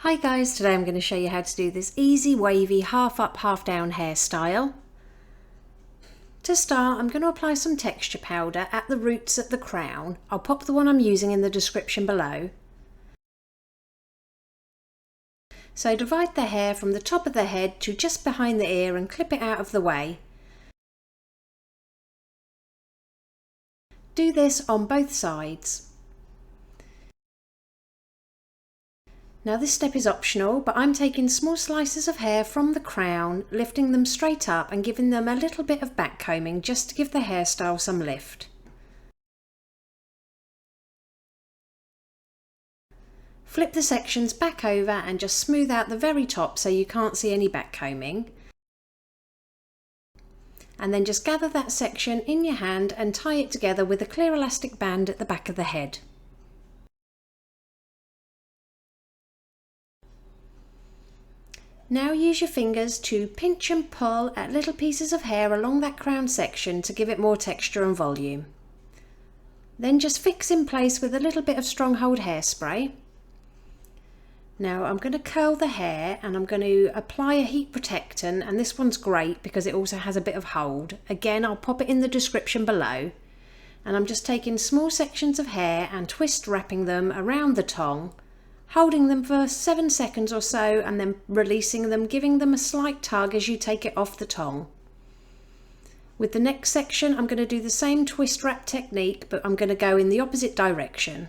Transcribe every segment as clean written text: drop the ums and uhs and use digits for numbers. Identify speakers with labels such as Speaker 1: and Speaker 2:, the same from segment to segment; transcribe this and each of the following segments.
Speaker 1: Hi guys, today I'm going to show you how to do this easy wavy half up half down hairstyle. To start, I'm going to apply some texture powder at the roots at the crown. I'll pop the one I'm using in the description below. So divide the hair from the top of the head to just behind the ear and clip it out of the way. Do this on both sides. Now this step is optional, but I'm taking small slices of hair from the crown, lifting them straight up and giving them a little bit of back combing just to give the hairstyle some lift. Flip the sections back over and just smooth out the very top so you can't see any back combing. And then just gather that section in your hand and tie it together with a clear elastic band at the back of the head. Now use your fingers to pinch and pull at little pieces of hair along that crown section to give it more texture and volume. Then just fix in place with a little bit of Stronghold hairspray. Now I'm going to curl the hair and I'm going to apply a heat protectant, and this one's great because it also has a bit of hold. Again, I'll pop it in the description below. And I'm just taking small sections of hair and twist wrapping them around the tongue, holding them for 7 seconds or so and then releasing them, giving them a slight tug as you take it off the tongue. With the next section I'm going to do the same twist wrap technique, but I'm going to go in the opposite direction.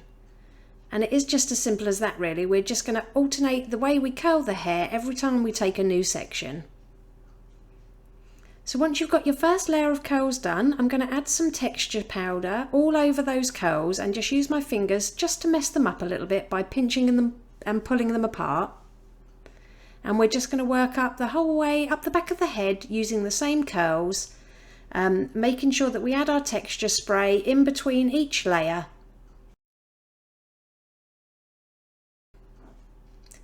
Speaker 1: And it is just as simple as that really. We're just going to alternate the way we curl the hair every time we take a new section. So once you've got your first layer of curls done, I'm going to add some texture powder all over those curls and just use my fingers just to mess them up a little bit by pinching them and pulling them apart. And we're just going to work up the whole way up the back of the head using the same curls, making sure that we add our texture spray in between each layer.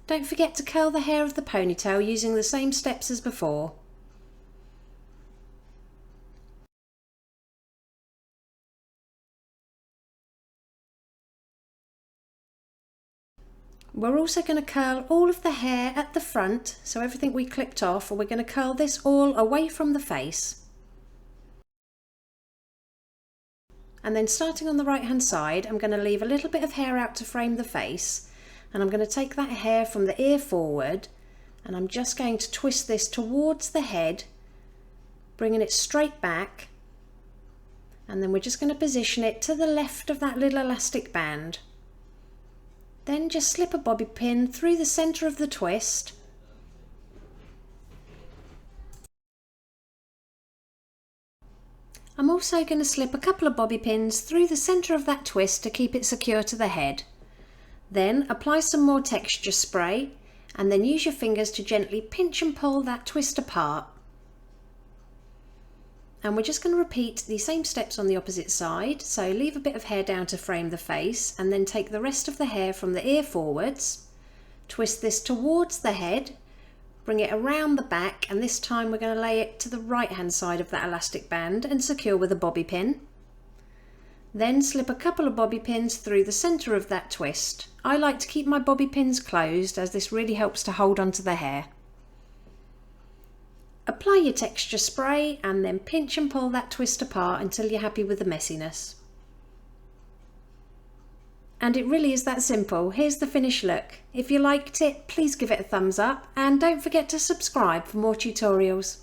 Speaker 1: Don't forget to curl the hair of the ponytail using the same steps as before. We're also going to curl all of the hair at the front, so everything we clipped off, and we're going to curl this all away from the face. And then starting on the right hand side, I'm going to leave a little bit of hair out to frame the face, and I'm going to take that hair from the ear forward and I'm just going to twist this towards the head, bringing it straight back, and then we're just going to position it to the left of that little elastic band. Then just slip a bobby pin through the centre of the twist. I'm also going to slip a couple of bobby pins through the centre of that twist to keep it secure to the head. Then apply some more texture spray and then use your fingers to gently pinch and pull that twist apart. And we're just going to repeat the same steps on the opposite side. So leave a bit of hair down to frame the face and then take the rest of the hair from the ear forwards, twist this towards the head, bring it around the back, and this time we're going to lay it to the right hand side of that elastic band and secure with a bobby pin. Then slip a couple of bobby pins through the centre of that twist. I like to keep my bobby pins closed as this really helps to hold onto the hair. Apply your texture spray and then pinch and pull that twist apart until you're happy with the messiness. And it really is that simple. Here's the finished look. If you liked it, please give it a thumbs up and don't forget to subscribe for more tutorials.